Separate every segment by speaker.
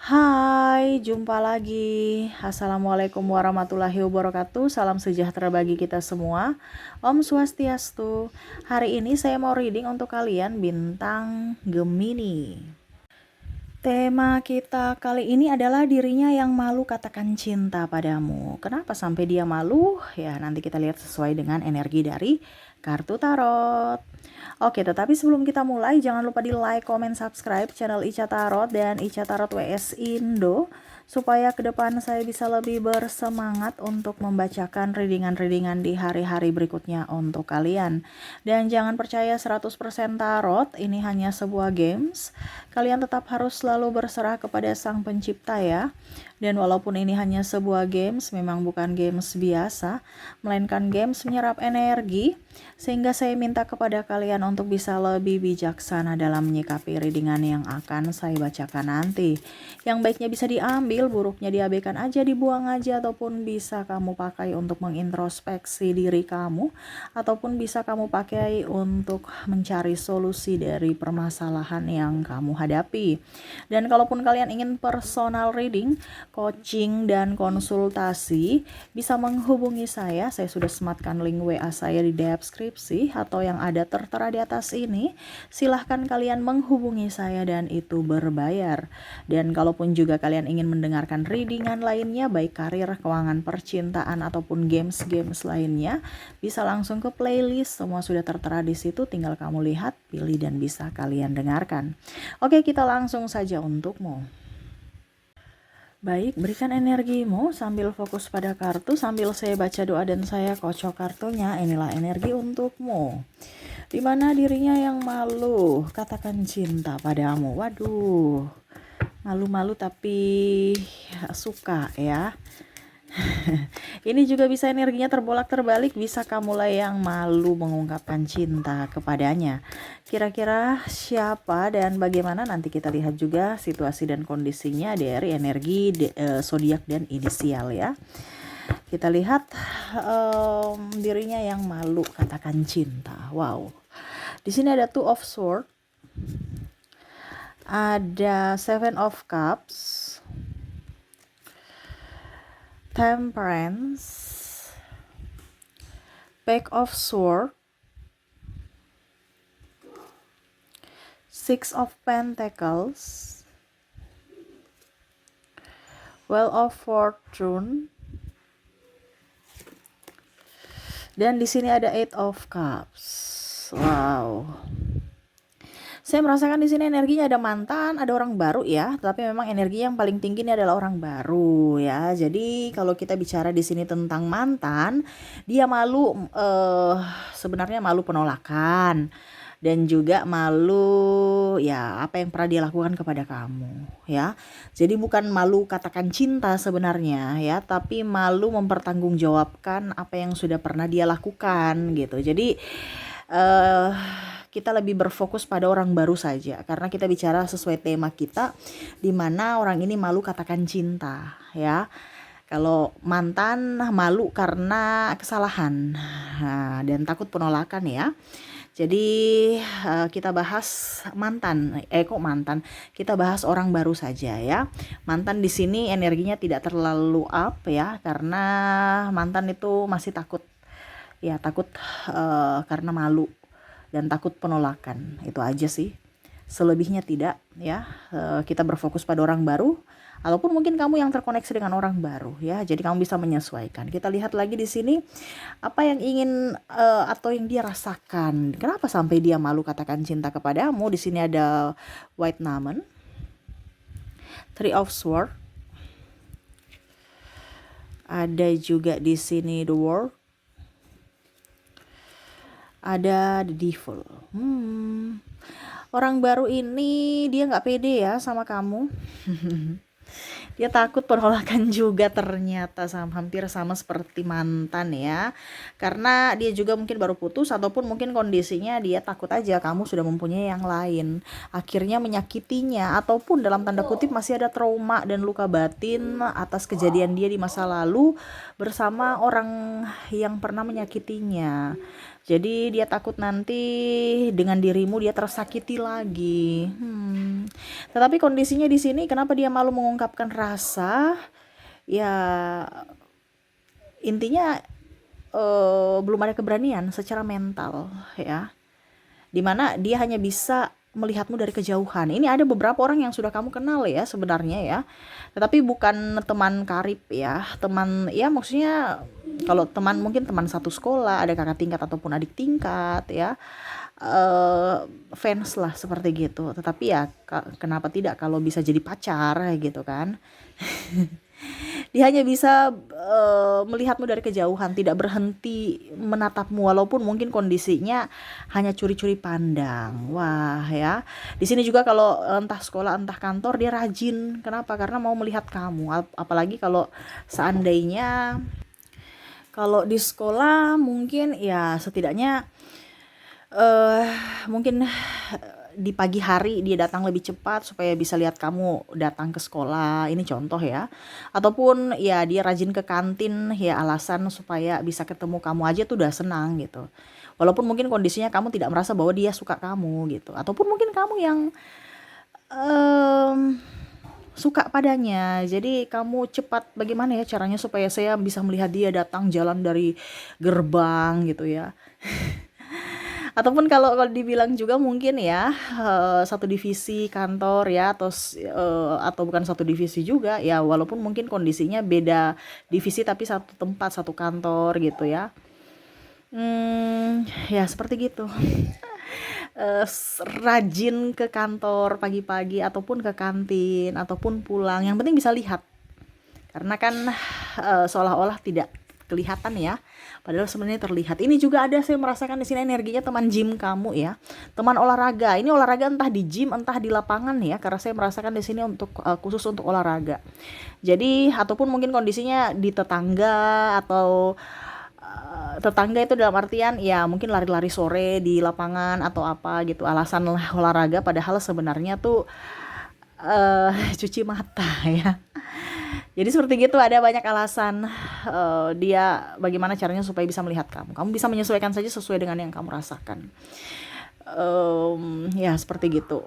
Speaker 1: Hai, jumpa lagi. Assalamualaikum warahmatullahi wabarakatuh. Salam sejahtera bagi kita semua. Om Swastiastu. Hari ini saya mau reading untuk kalian bintang Gemini. Tema kita kali ini adalah dirinya yang malu katakan cinta padamu. Kenapa sampai dia malu? Ya, nanti kita lihat sesuai dengan energi dari kartu tarot. Oke, tetapi sebelum kita mulai, jangan lupa di like, comment, subscribe channel Ica Tarot dan Ica Tarot WS Indo, supaya ke depan saya bisa lebih bersemangat untuk membacakan readingan-readingan di hari-hari berikutnya untuk kalian. Dan jangan percaya 100% tarot, ini hanya sebuah games. Kalian tetap harus selalu berserah kepada Sang Pencipta ya. Dan walaupun ini hanya sebuah games, memang bukan games biasa, melainkan games menyerap energi, sehingga saya minta kepada kalian untuk bisa lebih bijaksana dalam menyikapi readingan yang akan saya bacakan nanti. Yang baiknya bisa diambil, buruknya diabaikan aja, dibuang aja, ataupun bisa kamu pakai untuk mengintrospeksi diri kamu, ataupun bisa kamu pakai untuk mencari solusi dari permasalahan yang kamu hadapi. Dan kalaupun kalian ingin personal reading, coaching, dan konsultasi, bisa menghubungi saya sudah sematkan link WA saya di deskripsi atau yang ada tertera di atas ini. Silahkan kalian menghubungi saya dan itu berbayar. Dan kalaupun juga kalian ingin mendengarkan readingan lainnya, baik karir, keuangan, percintaan, ataupun games-games lainnya, bisa langsung ke playlist, semua sudah tertera di situ, tinggal kamu lihat, pilih, dan bisa kalian dengarkan. Oke, kita langsung saja untukmu. Baik, berikan energimu sambil fokus pada kartu, sambil saya baca doa dan saya kocok kartunya. Inilah energi untukmu. Dimana dirinya yang malu katakan cinta padamu. Waduh, malu-malu tapi suka ya. Ini juga bisa energinya terbolak terbalik, bisa kamu lah yang malu mengungkapkan cinta kepadanya. Kira-kira siapa dan bagaimana, nanti kita lihat juga situasi dan kondisinya dari energi zodiak dan inisial ya. Kita lihat dirinya yang malu katakan cinta. Wow. Di sini ada Two of Swords, ada Seven of Cups, Temperance, Page of Swords, Six of Pentacles, Wheel of Fortune, dan di sini ada Eight of Cups. Wow. Saya merasakan di sini energinya ada mantan, ada orang baru ya, tapi memang energi yang paling tinggi ini adalah orang baru ya. Jadi kalau kita bicara di sini tentang mantan, dia malu, sebenarnya malu penolakan dan juga malu ya apa yang pernah dia lakukan kepada kamu ya. Jadi bukan malu katakan cinta sebenarnya ya, tapi malu mempertanggungjawabkan apa yang sudah pernah dia lakukan gitu. Jadi kita lebih berfokus pada orang baru saja karena kita bicara sesuai tema kita, di mana orang ini malu katakan cinta ya. Kalau mantan malu karena kesalahan dan takut penolakan ya. Jadi kita bahas mantan, kita bahas orang baru saja ya. Mantan di sini energinya tidak terlalu up ya, karena mantan itu masih takut ya, takut karena malu dan takut penolakan, itu aja sih, selebihnya tidak ya. Kita berfokus pada orang baru, ataupun mungkin kamu yang terkoneksi dengan orang baru ya, jadi kamu bisa menyesuaikan. Kita lihat lagi di sini apa yang ingin atau yang dia rasakan, kenapa sampai dia malu katakan cinta kepadamu. Di sini ada White Diamond, Three of Swords, ada juga di sini The World, ada The Devil. Orang baru ini dia nggak pede ya sama kamu. Dia takut penolakan juga ternyata, hampir sama seperti mantan ya. Karena dia juga mungkin baru putus, ataupun mungkin kondisinya dia takut aja kamu sudah mempunyai yang lain. Akhirnya menyakitinya, ataupun dalam tanda kutip masih ada trauma dan luka batin atas kejadian dia di masa lalu bersama orang yang pernah menyakitinya. Jadi dia takut nanti dengan dirimu dia tersakiti lagi. Tetapi kondisinya di sini kenapa dia malu mengungkapkan rasa? Ya intinya belum ada keberanian secara mental ya. Dimana dia hanya bisa melihatmu dari kejauhan. Ini ada beberapa orang yang sudah kamu kenal ya sebenarnya ya, tetapi bukan teman karib ya, teman ya maksudnya kalau teman mungkin teman satu sekolah, ada kakak tingkat ataupun adik tingkat ya, fans lah seperti gitu. Tetapi ya kenapa tidak kalau bisa jadi pacar gitu kan. Dia hanya bisa melihatmu dari kejauhan, tidak berhenti menatapmu walaupun mungkin kondisinya hanya curi-curi pandang. Wah, ya. Di sini juga kalau entah sekolah entah kantor dia rajin. Kenapa? Karena mau melihat kamu. Apalagi kalau seandainya kalau di sekolah mungkin ya setidaknya eh mungkin di pagi hari dia datang lebih cepat supaya bisa lihat kamu datang ke sekolah. Ini contoh ya. Ataupun ya dia rajin ke kantin ya alasan supaya bisa ketemu kamu aja tuh udah senang gitu. Walaupun mungkin kondisinya kamu tidak merasa bahwa dia suka kamu gitu. Ataupun mungkin kamu yang em, suka padanya. Jadi kamu cepat bagaimana ya caranya supaya saya bisa melihat dia datang jalan dari gerbang gitu ya. Ataupun kalau dibilang juga mungkin ya satu divisi kantor ya atau bukan satu divisi juga ya walaupun mungkin kondisinya beda divisi tapi satu tempat satu kantor gitu ya. Ya seperti gitu. Rajin ke kantor pagi-pagi ataupun ke kantin ataupun pulang yang penting bisa lihat karena kan seolah-olah tidak kelihatan ya, padahal sebenarnya terlihat. Ini juga ada saya merasakan di sini energinya teman gym kamu ya, teman olahraga. Ini olahraga entah di gym entah di lapangan ya, karena saya merasakan di sini untuk khusus untuk olahraga. Jadi ataupun mungkin kondisinya di tetangga atau tetangga itu dalam artian ya mungkin lari-lari sore di lapangan atau apa gitu alasan olahraga padahal sebenarnya tuh cuci mata ya. Jadi seperti gitu ada banyak alasan dia bagaimana caranya supaya bisa melihat kamu. Kamu bisa menyesuaikan saja sesuai dengan yang kamu rasakan. Ya seperti gitu.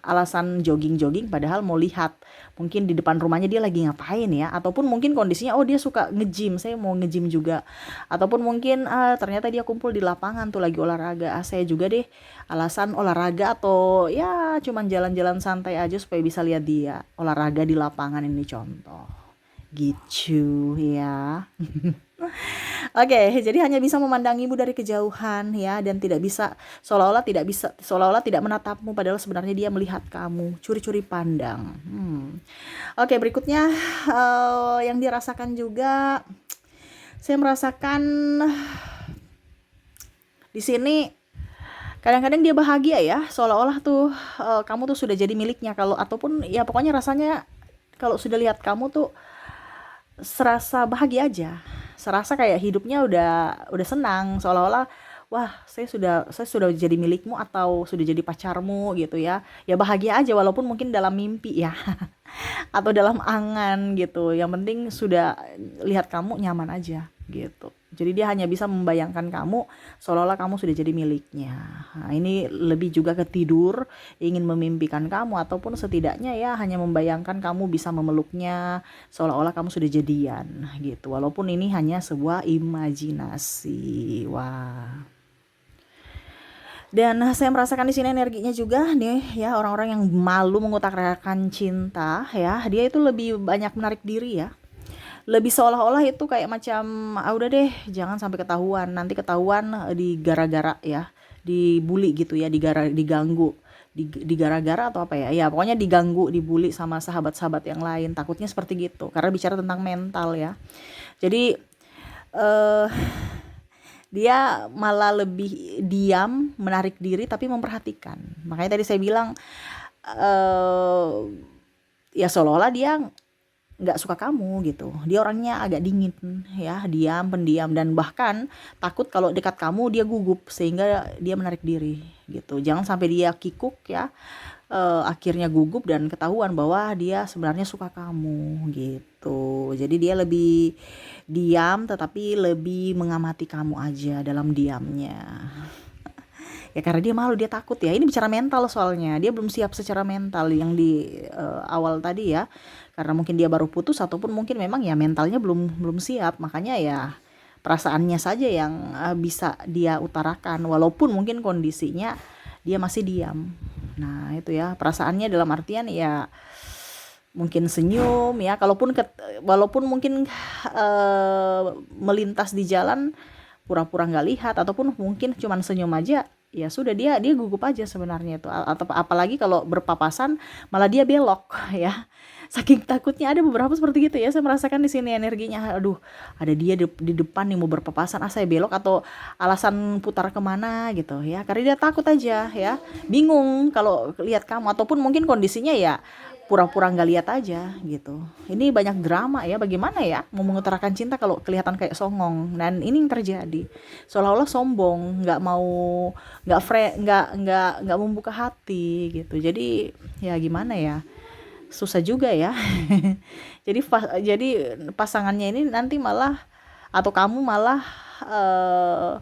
Speaker 1: Alasan jogging-jogging padahal mau lihat mungkin di depan rumahnya dia lagi ngapain ya, ataupun mungkin kondisinya oh dia suka nge-gym, saya mau nge-gym juga, ataupun mungkin ternyata dia kumpul di lapangan tuh lagi olahraga, saya juga deh alasan olahraga atau ya cuman jalan-jalan santai aja supaya bisa lihat dia olahraga di lapangan, ini contoh gitu ya. Oke, jadi hanya bisa memandangimu dari kejauhan ya dan tidak bisa seolah-olah tidak menatapmu padahal sebenarnya dia melihat kamu, curi-curi pandang. Oke, berikutnya yang dirasakan juga saya merasakan di sini kadang-kadang dia bahagia ya, seolah-olah tuh kamu tuh sudah jadi miliknya kalau ataupun ya pokoknya rasanya kalau sudah lihat kamu tuh serasa bahagia aja, serasa kayak hidupnya udah senang, seolah-olah wah saya sudah jadi milikmu atau sudah jadi pacarmu gitu ya, ya bahagia aja walaupun mungkin dalam mimpi ya atau dalam angan gitu, yang penting sudah lihat kamu nyaman aja gitu. Jadi dia hanya bisa membayangkan kamu seolah-olah kamu sudah jadi miliknya. Nah, ini lebih juga ke tidur, ingin memimpikan kamu ataupun setidaknya ya hanya membayangkan kamu bisa memeluknya seolah-olah kamu sudah jadian gitu. Walaupun ini hanya sebuah imajinasi. Wah. Dan saya merasakan di sini energinya juga nih ya, orang-orang yang malu mengutarakan cinta ya, dia itu lebih banyak menarik diri ya. Lebih seolah-olah itu kayak macam udah deh jangan sampai ketahuan, nanti ketahuan digara-gara ya, dibully gitu ya, diganggu, digara-gara atau apa ya, ya pokoknya diganggu, dibully sama sahabat-sahabat yang lain, takutnya seperti gitu karena bicara tentang mental ya. Jadi eh dia malah lebih diam, menarik diri tapi memperhatikan. Makanya tadi saya bilang eh ya seolah-olah dia nggak suka kamu gitu. Dia orangnya agak dingin ya, diam, pendiam, dan bahkan takut kalau dekat kamu dia gugup sehingga dia menarik diri gitu. Jangan sampai dia kikuk ya. akhirnya gugup dan ketahuan bahwa dia sebenarnya suka kamu gitu. Jadi dia lebih diam tetapi lebih mengamati kamu aja dalam diamnya. Ya karena dia malu, dia takut ya. Ini bicara mental soalnya. Dia belum siap secara mental yang di awal tadi ya. Karena mungkin dia baru putus ataupun mungkin memang ya mentalnya belum belum siap. Makanya ya perasaannya saja yang bisa dia utarakan walaupun mungkin kondisinya dia masih diam. Nah, itu ya, perasaannya dalam artian ya mungkin senyum ya, walaupun mungkin melintas di jalan pura-pura nggak lihat ataupun mungkin cuman senyum aja, ya sudah dia dia gugup aja sebenarnya itu. Atau apalagi kalau berpapasan malah dia belok ya. Saking takutnya, ada beberapa seperti gitu ya. Saya merasakan di sini energinya. Aduh, ada dia di depan nih mau berpapasan, saya belok atau alasan putar kemana gitu ya. Karena dia takut aja ya. Bingung kalau lihat kamu ataupun mungkin kondisinya ya pura-pura nggak lihat aja gitu. Ini banyak drama ya. Bagaimana ya mau mengutarakan cinta kalau kelihatan kayak songong, dan ini yang terjadi. Seolah-olah sombong, nggak mau, nggak membuka hati gitu. Jadi ya gimana ya, susah juga ya. Jadi pasangannya ini nanti malah, atau kamu malah eh,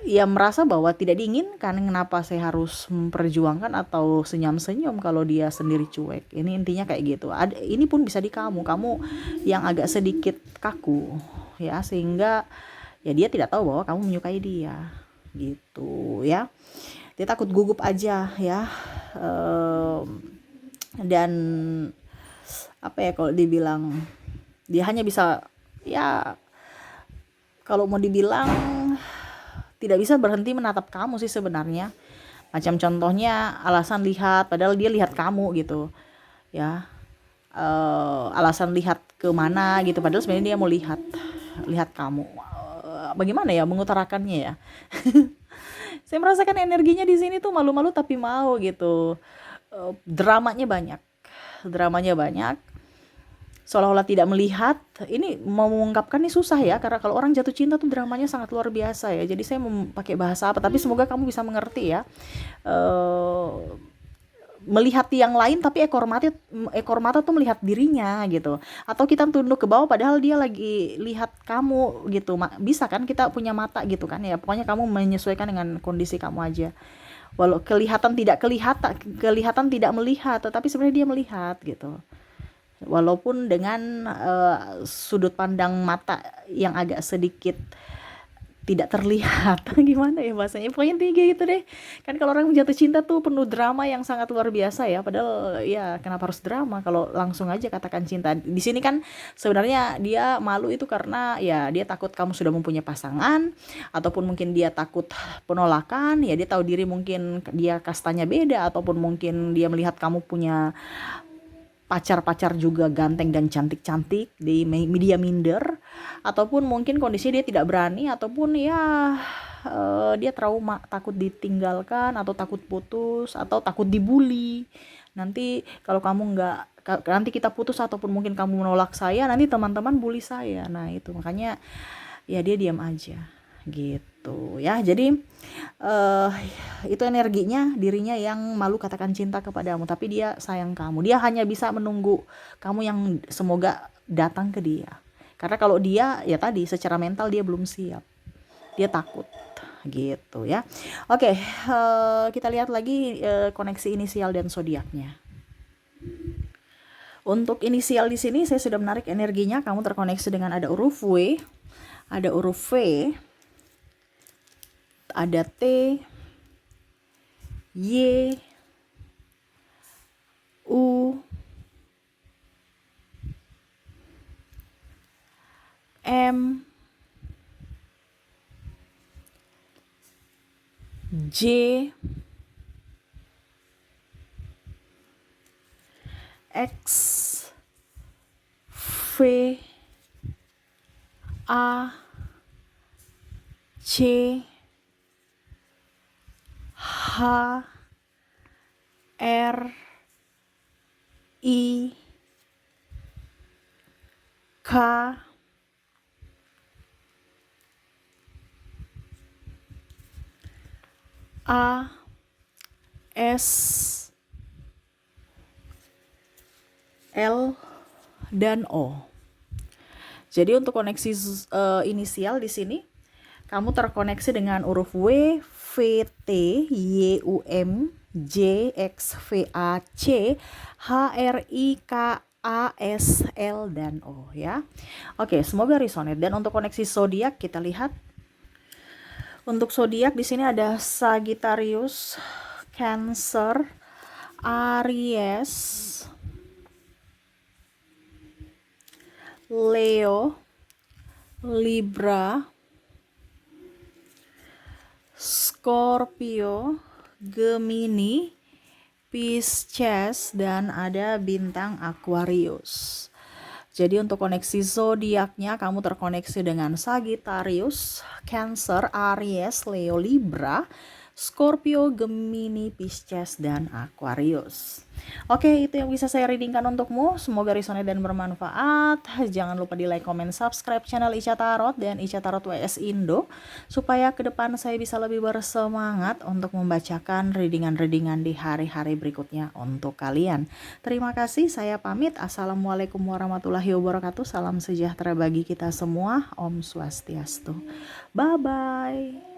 Speaker 1: ya merasa bahwa tidak diinginkan. Kenapa saya harus memperjuangkan atau senyum-senyum kalau dia sendiri cuek. Ini intinya kayak gitu. Ini pun bisa di kamu yang agak sedikit kaku ya, sehingga ya dia tidak tahu bahwa kamu menyukai dia gitu ya. Dia takut gugup aja ya. Dan apa ya, kalau dibilang dia hanya bisa, ya kalau mau dibilang tidak bisa berhenti menatap kamu sih sebenarnya. Macam contohnya alasan lihat, padahal dia lihat kamu gitu ya. Alasan lihat ke mana gitu, padahal sebenarnya dia mau lihat kamu. Bagaimana ya mengutarakannya ya. Saya merasakan energinya di sini tuh malu-malu tapi mau gitu. Dramanya banyak, seolah-olah tidak melihat. Ini mau mengungkapkan nih susah ya, karena kalau orang jatuh cinta tuh dramanya sangat luar biasa ya. Jadi saya mau pakai bahasa apa, tapi semoga kamu bisa mengerti ya. eh Melihat yang lain tapi ekor mata tuh melihat dirinya gitu, atau kita tunduk ke bawah padahal dia lagi lihat kamu gitu. Bisa kan kita punya mata gitu kan ya. Pokoknya kamu menyesuaikan dengan kondisi kamu aja. Walau kelihatan tidak melihat, tetapi sebenarnya dia melihat gitu. Walaupun dengan sudut pandang mata yang agak sedikit tidak terlihat. Gimana ya bahasanya, pokoknya tiga gitu deh. Kan kalau orang jatuh cinta tuh penuh drama yang sangat luar biasa ya, padahal ya kenapa harus drama kalau langsung aja katakan cinta. Di sini kan sebenarnya dia malu itu karena ya dia takut kamu sudah mempunyai pasangan, ataupun mungkin dia takut penolakan ya. Dia tahu diri mungkin dia kastanya beda, ataupun mungkin dia melihat kamu punya pacar-pacar juga ganteng dan cantik-cantik, di media minder, ataupun mungkin kondisi dia tidak berani, ataupun ya dia trauma, takut ditinggalkan atau takut putus atau takut dibully. Nanti kalau kamu nggak, nanti kita putus ataupun mungkin kamu menolak saya, nanti teman-teman bully saya. Nah itu makanya ya dia diam aja gitu ya. Jadi eh itu energinya, dirinya yang malu katakan cinta kepadamu, tapi dia sayang kamu. Dia hanya bisa menunggu kamu yang semoga datang ke dia. Karena kalau dia ya tadi secara mental dia belum siap. Dia takut gitu ya. Oke, kita lihat lagi koneksi inisial dan zodiaknya. Untuk inisial di sini saya sudah menarik energinya. Kamu terkoneksi dengan ada huruf W, ada huruf V, ada T, Y, U, M, J, X, V, A, C, H, R, I, K, A, S, L, dan O. Jadi untuk koneksi inisial di sini kamu terkoneksi dengan huruf W, V, T, Y, U, M, J, X, V, A, C, H, R, I, K, A, S, L, dan O ya. Oke, semoga resonate. Dan untuk koneksi zodiak kita lihat. Untuk zodiak di sini ada Sagittarius, Cancer, Aries, Leo, Libra, Scorpio, Gemini, Pisces, dan ada bintang Aquarius. Jadi untuk koneksi zodiaknya kamu terkoneksi dengan Sagittarius, Cancer, Aries, Leo, Libra, Scorpio, Gemini, Pisces, dan Aquarius. Oke, itu yang bisa saya readingkan untukmu. Semoga resonate dan bermanfaat. Jangan lupa di like, comment, subscribe channel Ica Tarot dan Ica Tarot WS Indo, supaya ke depan saya bisa lebih bersemangat untuk membacakan readingan-readingan di hari-hari berikutnya untuk kalian. Terima kasih, saya pamit. Assalamualaikum warahmatullahi wabarakatuh. Salam sejahtera bagi kita semua. Om Swastiastu. Bye-bye.